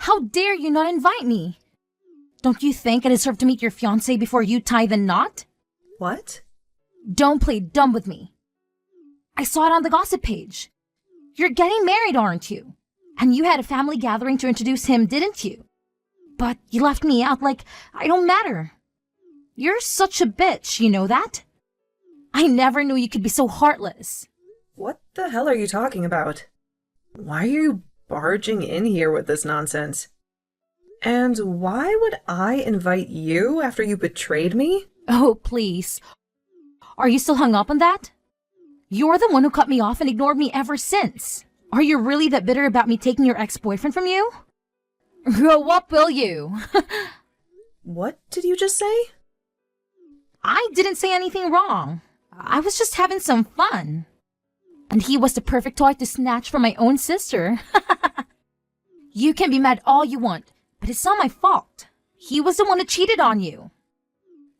How dare you not invite me? Don't you think I deserve to meet your fiancé before you tie the knot? What? Don't play dumb with me. I saw it on the gossip page. You're getting married, aren't you? And you had a family gathering to introduce him, didn't you? But you left me out like I don't matter. You're such a bitch, you know that? I never knew you could be so heartless. What the hell are you talking about? Why are you barging in here with this nonsense? And why would I invite you after you betrayed me? Oh, please. Are you still hung up on that? You're the one who cut me off and ignored me ever since. Are you really that bitter about me taking your ex-boyfriend from you? Grow up, will you? What did you just say? I didn't say anything wrong. I was just having some fun. And he was the perfect toy to snatch from my own sister. You can be mad all you want, but it's not my fault. He was the one who cheated on you.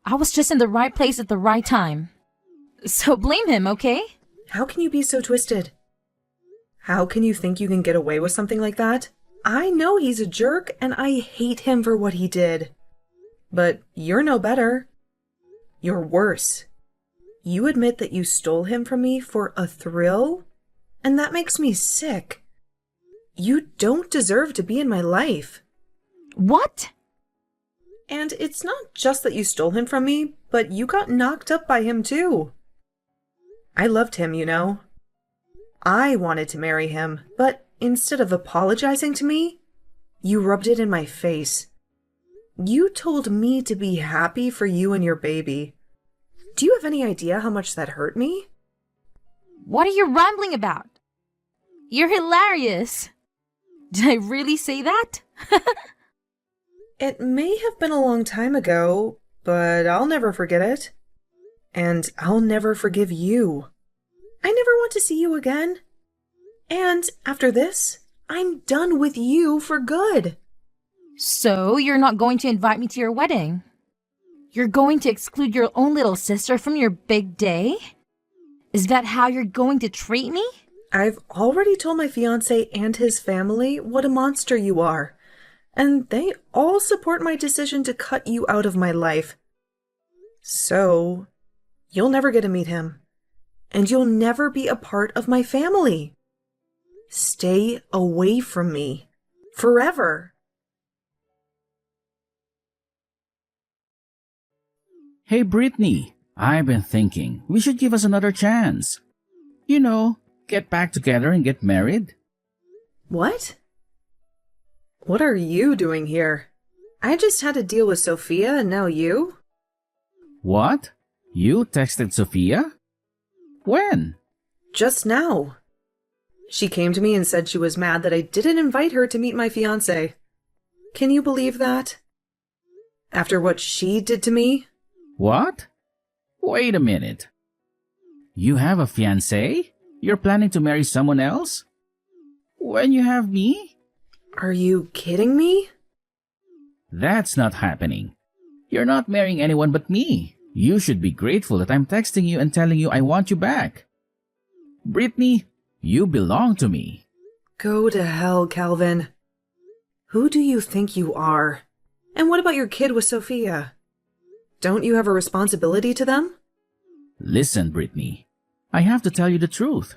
I was just in the right place at the right time. So blame him, okay? How can you be so twisted? How can you think you can get away with something like that? I know he's a jerk, and I hate him for what he did. But you're no better. You're worse. You admit that you stole him from me for a thrill? And that makes me sick. You don't deserve to be in my life. What? And it's not just that you stole him from me, but you got knocked up by him too. I loved him, you know. I wanted to marry him, but instead of apologizing to me, you rubbed it in my face. You told me to be happy for you and your baby. Do you have any idea how much that hurt me? What are you rambling about? You're hilarious. Did I really say that? It may have been a long time ago, but I'll never forget it. And I'll never forgive you. I never want to see you again. And after this, I'm done with you for good. So you're not going to invite me to your wedding? You're going to exclude your own little sister from your big day? Is that how you're going to treat me? I've already told my fiancé and his family what a monster you are. And they all support my decision to cut you out of my life. So, you'll never get to meet him. And you'll never be a part of my family. Stay away from me. Forever. Hey, Brittany, I've been thinking we should give us another chance. You know, get back together and get married. What? What are you doing here? I just had to deal with Sophia and now you? What? You texted Sophia? When? Just now. She came to me and said she was mad that I didn't invite her to meet my fiancé. Can you believe that? After what she did to me? What? Wait a minute. You have a fiancé? You're planning to marry someone else? When you have me? Are you kidding me? That's not happening. You're not marrying anyone but me. You should be grateful that I'm texting you and telling you I want you back. Brittany, you belong to me. Go to hell, Calvin. Who do you think you are? And what about your kid with Sophia? Don't you have a responsibility to them? Listen, Brittany, I have to tell you the truth.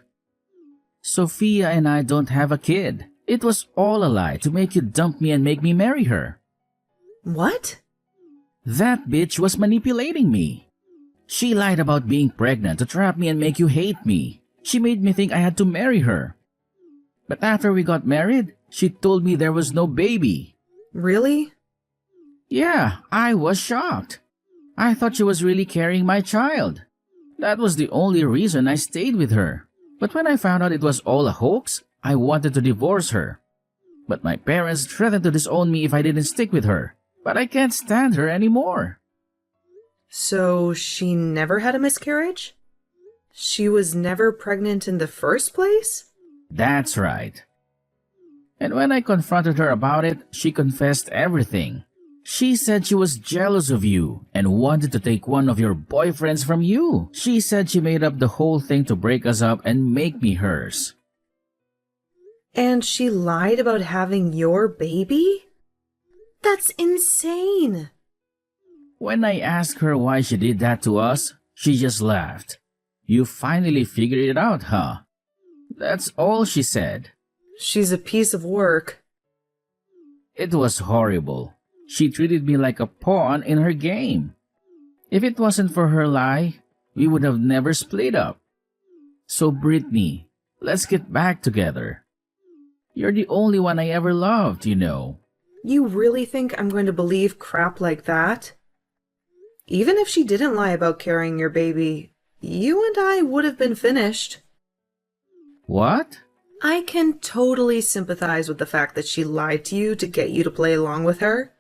Sophia and I don't have a kid. It was all a lie to make you dump me and make me marry her. What? That bitch was manipulating me. She lied about being pregnant to trap me and make you hate me. She made me think I had to marry her. But after we got married, she told me there was no baby. Really? Yeah, I was shocked. I thought she was really carrying my child. That was the only reason I stayed with her. But when I found out it was all a hoax, I wanted to divorce her. But my parents threatened to disown me if I didn't stick with her. But I can't stand her anymore. So she never had a miscarriage? She was never pregnant in the first place? That's right. And when I confronted her about it, she confessed everything. She said she was jealous of you and wanted to take one of your boyfriends from you. She said she made up the whole thing to break us up and make me hers. And she lied about having your baby? That's insane. When I asked her why she did that to us, she just laughed. You finally figured it out, huh? That's all she said. She's a piece of work. It was horrible. She treated me like a pawn in her game. If it wasn't for her lie, we would have never split up. So Brittany, let's get back together. You're the only one I ever loved, you know. You really think I'm going to believe crap like that? Even if she didn't lie about carrying your baby, you and I would have been finished. What? I can totally sympathize with the fact that she lied to you to get you to play along with her.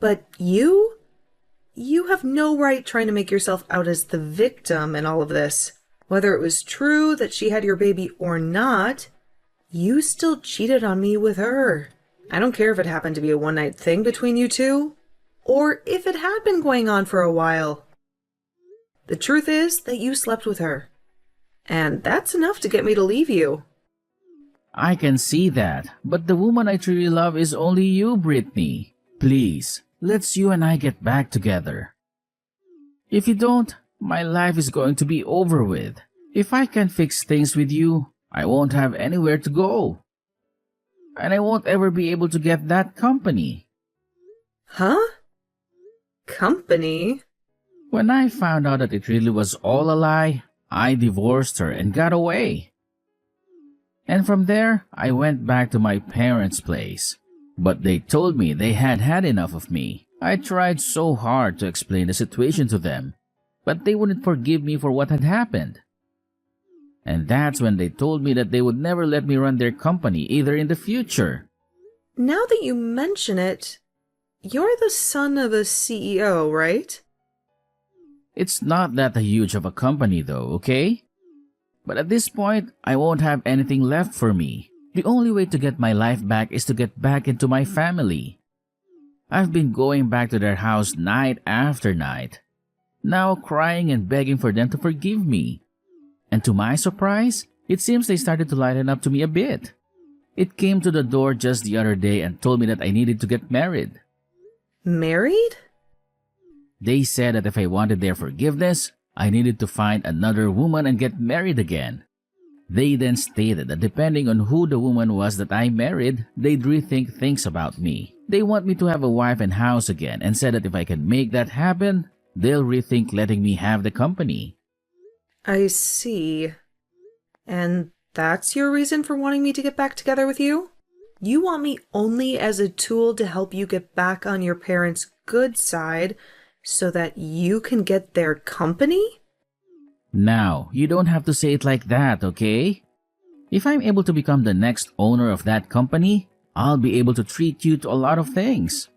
But you have no right trying to make yourself out as the victim in all of this. Whether it was true that she had your baby or not, you still cheated on me with her. I don't care if it happened to be a one-night thing between you two, or if it had been going on for a while. The truth is that you slept with her. And that's enough to get me to leave you. I can see that, but the woman I truly love is only you, Brittany. Please, let's you and I get back together. If you don't, my life is going to be over with. If I can't fix things with you, I won't have anywhere to go. And I won't ever be able to get that company. Huh? Company? When I found out that it really was all a lie, I divorced her and got away. And from there, I went back to my parents' place. But they told me they had had enough of me. I tried so hard to explain the situation to them, but they wouldn't forgive me for what had happened. And that's when they told me that they would never let me run their company either in the future. Now that you mention it, you're the son of a CEO, right? It's not that huge of a company though, okay? But at this point, I won't have anything left for me. The only way to get my life back is to get back into my family. I've been going back to their house night after night, now crying and begging for them to forgive me. And to my surprise, it seems they started to lighten up to me a bit. It came to the door just the other day and told me that I needed to get married. Married? They said that if I wanted their forgiveness, I needed to find another woman and get married again. They then stated that depending on who the woman was that I married, they'd rethink things about me. They want me to have a wife and house again and said that if I can make that happen, they'll rethink letting me have the company. I see. And that's your reason for wanting me to get back together with you? You want me only as a tool to help you get back on your parents' good side so that you can get their company? Now, you don't have to say it like that, okay? If I'm able to become the next owner of that company, I'll be able to treat you to a lot of things.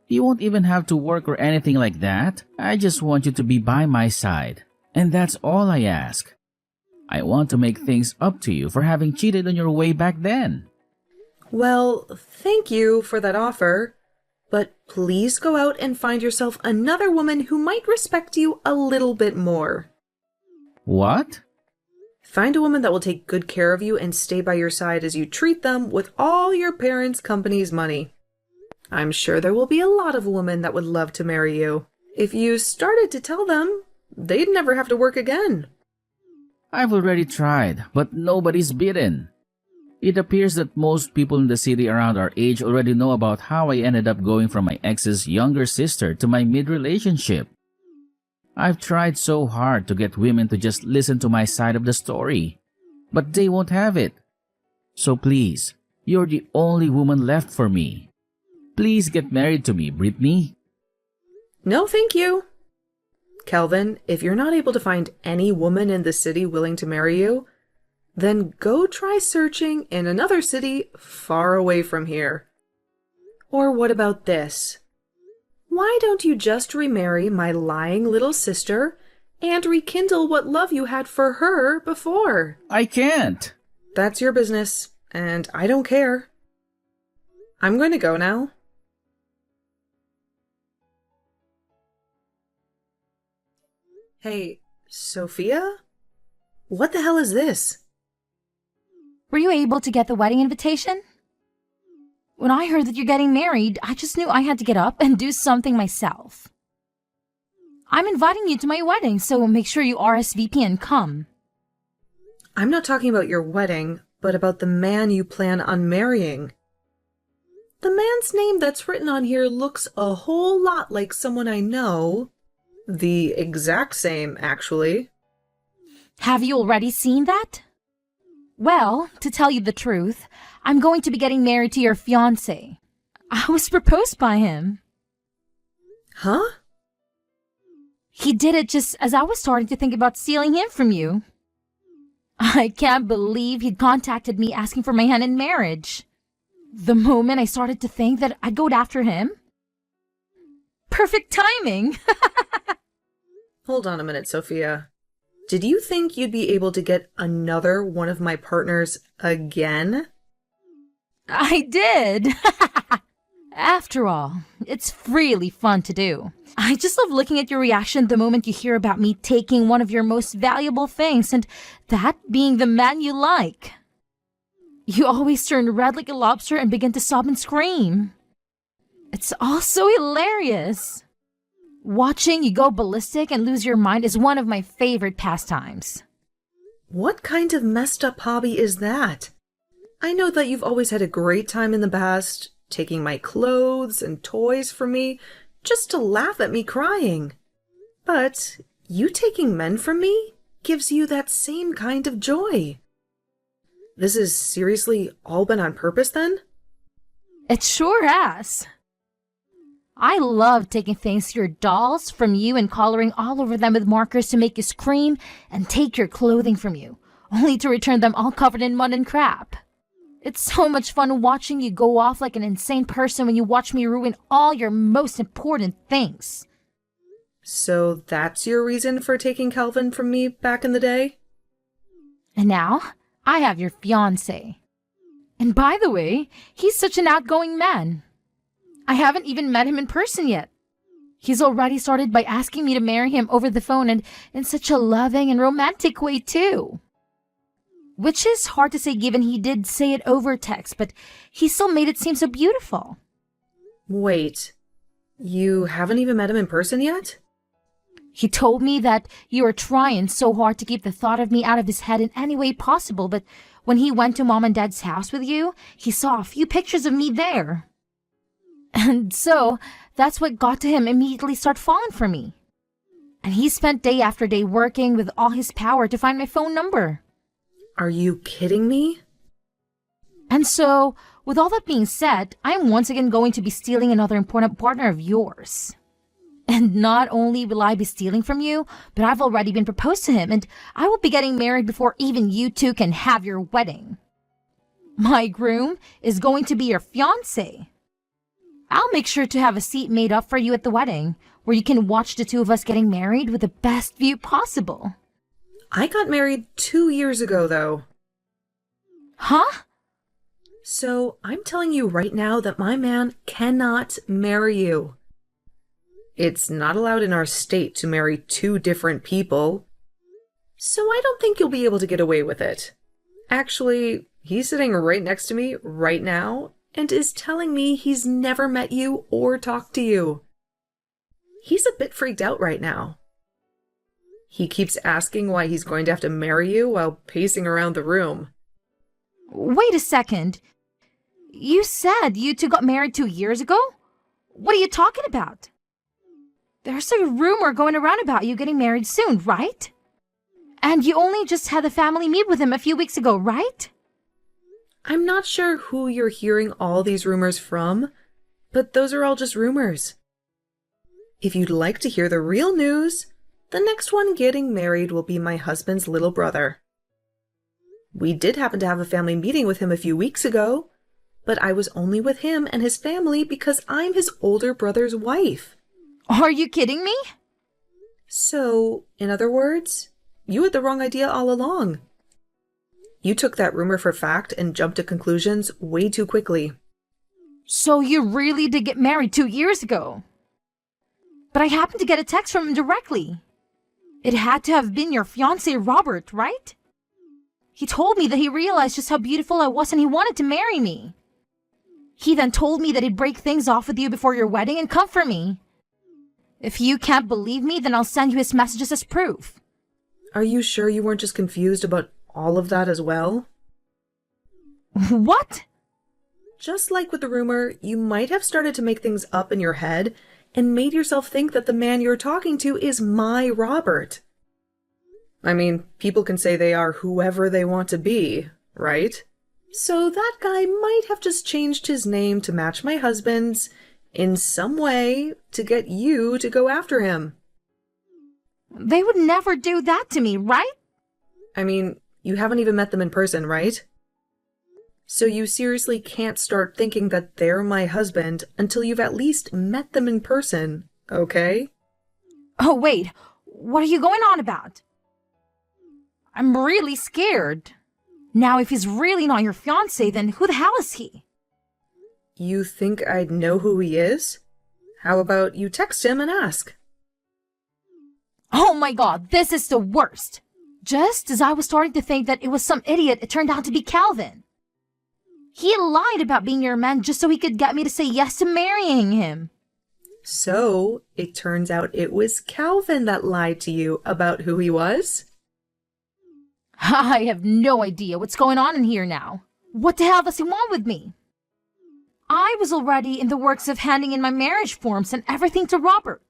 You won't even have to work or anything like that. I just want you to be by my side. And that's all I ask. I want to make things up to you for having cheated on your way back then. Well, thank you for that offer, but please go out and find yourself another woman who might respect you a little bit more. What? Find a woman that will take good care of you and stay by your side as you treat them with all your parents' company's money. I'm sure there will be a lot of women that would love to marry you. If you started to tell them, they'd never have to work again. I've already tried, but nobody's bitten. It appears that most people in the city around our age already know about how I ended up going from my ex's younger sister to my mid-relationship. I've tried so hard to get women to just listen to my side of the story, but they won't have it. So please, you're the only woman left for me. Please get married to me, Brittany. No, thank you. Kelvin, if you're not able to find any woman in the city willing to marry you, then go try searching in another city far away from here. Or what about this? Why don't you just remarry my lying little sister and rekindle what love you had for her before? I can't. That's your business, and I don't care. I'm going to go now. Hey, Sophia? What the hell is this? Were you able to get the wedding invitation? When I heard that you're getting married, I just knew I had to get up and do something myself. I'm inviting you to my wedding, so make sure you RSVP and come. I'm not talking about your wedding, but about the man you plan on marrying. The man's name that's written on here looks a whole lot like someone I know. The exact same, actually. Have you already seen that? Well, to tell you the truth, I'm going to be getting married to your fiancé. I was proposed by him. Huh? He did it just as I was starting to think about stealing him from you. I can't believe he'd contacted me asking for my hand in marriage. The moment I started to think that I'd go after him. Perfect timing! Hold on a minute, Sophia. Did you think you'd be able to get another one of my partners again? I did! After all, it's really fun to do. I just love looking at your reaction the moment you hear about me taking one of your most valuable things, and that being the man you like. You always turn red like a lobster and begin to sob and scream. It's all so hilarious. Watching you go ballistic and lose your mind is one of my favorite pastimes. What kind of messed up hobby is that? I know that you've always had a great time in the past, taking my clothes and toys from me just to laugh at me crying. But you taking men from me gives you that same kind of joy. This has seriously all been on purpose then? It sure has. I love taking things to your dolls from you and coloring all over them with markers to make you scream and take your clothing from you, only to return them all covered in mud and crap. It's so much fun watching you go off like an insane person when you watch me ruin all your most important things. So that's your reason for taking Calvin from me back in the day? And now, I have your fiancé. And by the way, he's such an outgoing man. I haven't even met him in person yet. He's already started by asking me to marry him over the phone, and in such a loving and romantic way too. Which is hard to say given he did say it over text, but he still made it seem so beautiful. Wait, you haven't even met him in person yet? He told me that you were trying so hard to keep the thought of me out of his head in any way possible, but when he went to Mom and Dad's house with you, he saw a few pictures of me there. And so, that's what got to him immediately start falling for me. And he spent day after day working with all his power to find my phone number. Are you kidding me? And so, with all that being said, I am once again going to be stealing another important partner of yours. And not only will I be stealing from you, but I've already been proposed to him, and I will be getting married before even you two can have your wedding. My groom is going to be your fiancé. I'll make sure to have a seat made up for you at the wedding, where you can watch the two of us getting married with the best view possible. I got married 2 years ago, though. Huh? So I'm telling you right now that my man cannot marry you. It's not allowed in our state to marry two different people. So I don't think you'll be able to get away with it. Actually, he's sitting right next to me right now and is telling me he's never met you or talked to you. He's a bit freaked out right now. He keeps asking why he's going to have to marry you while pacing around the room. Wait a second. You said you two got married 2 years ago? What are you talking about? There's a rumor going around about you getting married soon, right? And you only just had the family meet with him a few weeks ago, right? I'm not sure who you're hearing all these rumors from, but those are all just rumors. If you'd like to hear the real news, the next one getting married will be my husband's little brother. We did happen to have a family meeting with him a few weeks ago, but I was only with him and his family because I'm his older brother's wife. Are you kidding me? So, in other words, you had the wrong idea all along. You took that rumor for fact and jumped to conclusions way too quickly. So you really did get married 2 years ago? But I happened to get a text from him directly. It had to have been your fiancé, Robert, right? He told me that he realized just how beautiful I was and he wanted to marry me. He then told me that he'd break things off with you before your wedding and comfort me. If you can't believe me, then I'll send you his messages as proof. Are you sure you weren't just confused about all of that as well? What? Just like with the rumor, you might have started to make things up in your head and made yourself think that the man you're talking to is my Robert. I mean, people can say they are whoever they want to be, right? So that guy might have just changed his name to match my husband's in some way to get you to go after him. They would never do that to me, right? I mean, you haven't even met them in person, right? So you seriously can't start thinking that they're my husband until you've at least met them in person, okay? Oh, wait. What are you going on about? I'm really scared. Now, if he's really not your fiancé, then who the hell is he? You think I'd know who he is? How about you text him and ask? Oh my god, this is the worst. Just as I was starting to think that it was some idiot, it turned out to be Calvin. He lied about being your man just so he could get me to say yes to marrying him. So, it turns out it was Calvin that lied to you about who he was? I have no idea what's going on in here now. What the hell does he want with me? I was already in the works of handing in my marriage forms and everything to Robert.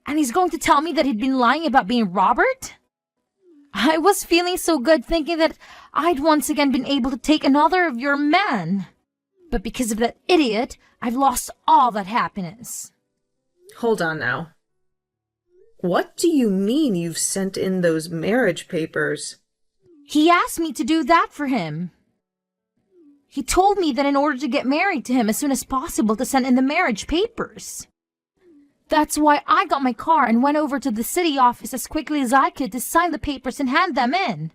And he's going to tell me that he'd been lying about being Robert? I was feeling so good thinking that I'd once again been able to take another of your men. But because of that idiot, I've lost all that happiness. Hold on now. What do you mean you've sent in those marriage papers? He asked me to do that for him. He told me that in order to get married to him as soon as possible to send in the marriage papers. That's why I got my car and went over to the city office as quickly as I could to sign the papers and hand them in.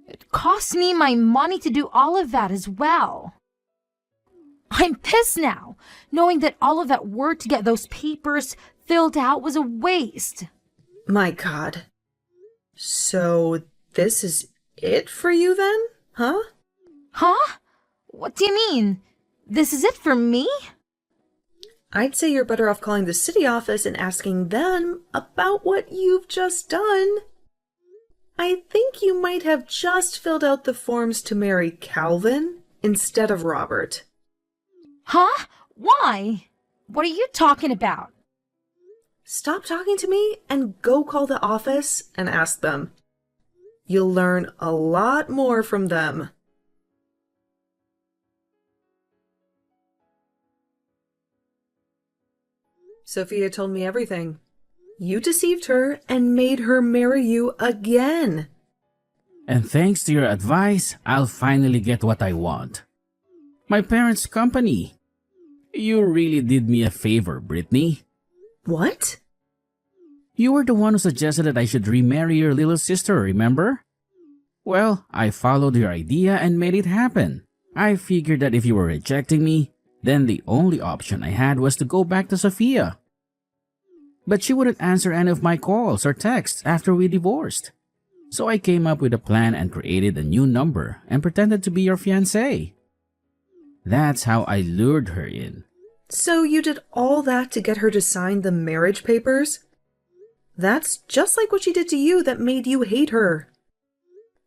It cost me my money to do all of that as well. I'm pissed now, knowing that all of that work to get those papers filled out was a waste. My God. So this is it for you then, huh? Huh? What do you mean? This is it for me? I'd say you're better off calling the city office and asking them about what you've just done. I think you might have just filled out the forms to marry Calvin instead of Robert. Huh? Why? What are you talking about? Stop talking to me and go call the office and ask them. You'll learn a lot more from them. Sophia told me everything. You deceived her and made her marry you again. And thanks to your advice, I'll finally get what I want. My parents' company. You really did me a favor, Brittany. What? You were the one who suggested that I should remarry your little sister, remember? Well, I followed your idea and made it happen. I figured that if you were rejecting me, then the only option I had was to go back to Sophia. But she wouldn't answer any of my calls or texts after we divorced. So I came up with a plan and created a new number and pretended to be your fiancé. That's how I lured her in. So you did all that to get her to sign the marriage papers? That's just like what she did to you that made you hate her.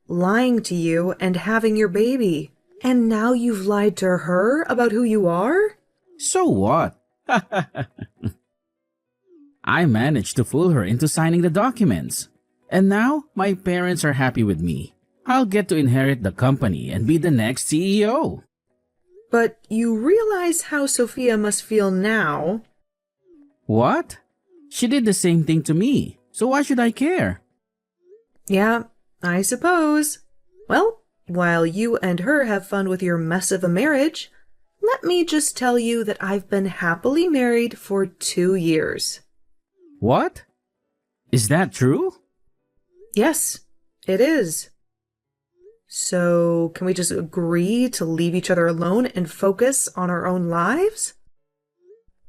Lying to you and having your baby. And now you've lied to her about who you are? So what? I managed to fool her into signing the documents. And now, my parents are happy with me. I'll get to inherit the company and be the next CEO. But you realize how Sophia must feel now. What? She did the same thing to me, so why should I care? Yeah, I suppose. Well, while you and her have fun with your mess of a marriage, let me just tell you that I've been happily married for 2 years. What? Is that true? Yes, it is. So, can we just agree to leave each other alone and focus on our own lives?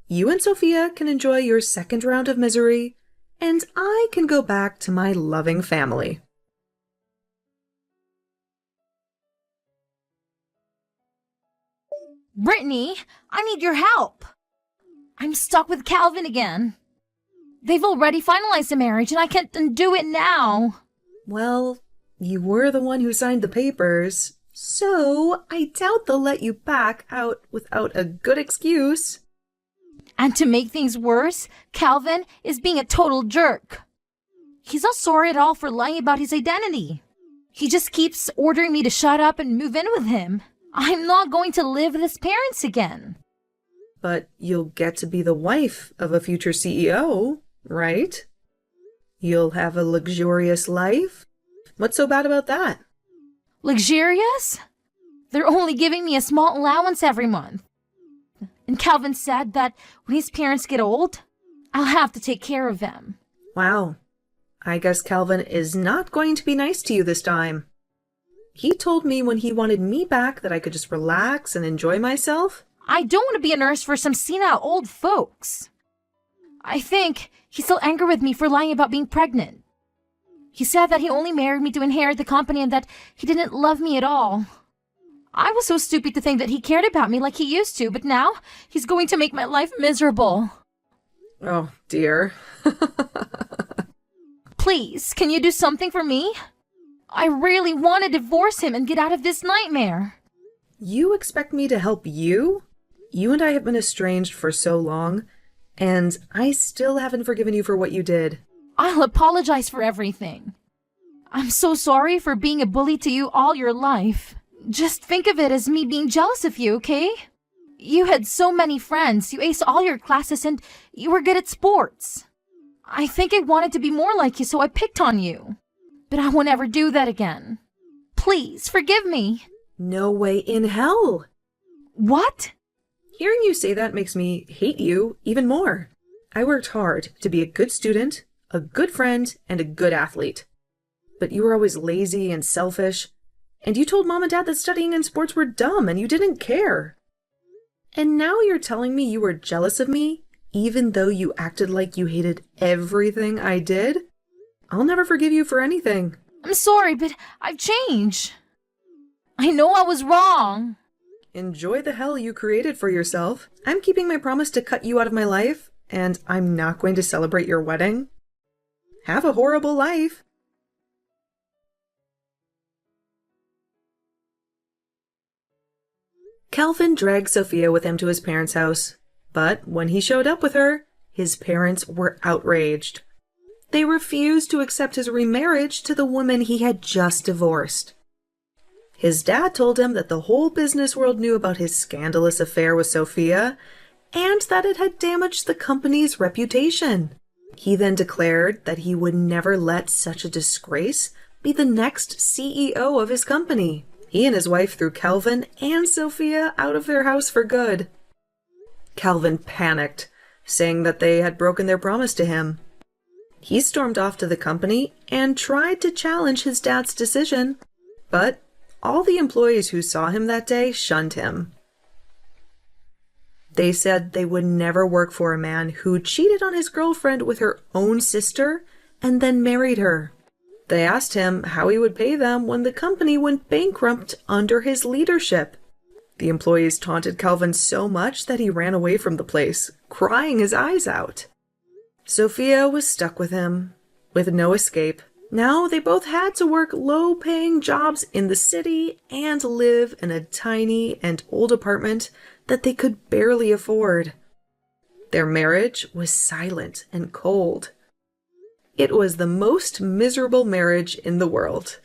You and Sophia can enjoy your second round of misery, and I can go back to my loving family. Brittany, I need your help. I'm stuck with Calvin again. They've already finalized the marriage and I can't undo it now. Well, you were the one who signed the papers, so I doubt they'll let you back out without a good excuse. And to make things worse, Calvin is being a total jerk. He's not sorry at all for lying about his identity. He just keeps ordering me to shut up and move in with him. I'm not going to live with his parents again. But you'll get to be the wife of a future CEO, right? You'll have a luxurious life. What's so bad about that? Luxurious? They're only giving me a small allowance every month. And Calvin said that when his parents get old, I'll have to take care of them. Wow. I guess Calvin is not going to be nice to you this time. He told me when he wanted me back that I could just relax and enjoy myself. I don't want to be a nurse for some senile old folks. I think he's still angry with me for lying about being pregnant. He said that he only married me to inherit the company and that he didn't love me at all. I was so stupid to think that he cared about me like he used to, but now he's going to make my life miserable. Oh, dear. Please, can you do something for me? I really want to divorce him and get out of this nightmare. You expect me to help you? You and I have been estranged for so long, and I still haven't forgiven you for what you did. I'll apologize for everything. I'm so sorry for being a bully to you all your life. Just think of it as me being jealous of you, okay? You had so many friends, you aced all your classes, and you were good at sports. I think I wanted to be more like you, so I picked on you. But I won't ever do that again. Please, forgive me. No way in hell. What? Hearing you say that makes me hate you even more. I worked hard to be a good student, a good friend, and a good athlete. But you were always lazy and selfish, and you told Mom and Dad that studying and sports were dumb and you didn't care. And now you're telling me you were jealous of me, even though you acted like you hated everything I did? I'll never forgive you for anything. I'm sorry, but I've changed. I know I was wrong. Enjoy the hell you created for yourself. I'm keeping my promise to cut you out of my life, and I'm not going to celebrate your wedding. Have a horrible life. Calvin dragged Sophia with him to his parents' house, but when he showed up with her, his parents were outraged. They refused to accept his remarriage to the woman he had just divorced. His dad told him that the whole business world knew about his scandalous affair with Sophia, and that it had damaged the company's reputation. He then declared that he would never let such a disgrace be the next CEO of his company. He and his wife threw Calvin and Sophia out of their house for good. Calvin panicked, saying that they had broken their promise to him. He stormed off to the company and tried to challenge his dad's decision, but all the employees who saw him that day shunned him. They said they would never work for a man who cheated on his girlfriend with her own sister and then married her. They asked him how he would pay them when the company went bankrupt under his leadership. The employees taunted Calvin so much that he ran away from the place, crying his eyes out. Sophia was stuck with him, with no escape. Now they both had to work low-paying jobs in the city and live in a tiny and old apartment that they could barely afford. Their marriage was silent and cold. It was the most miserable marriage in the world.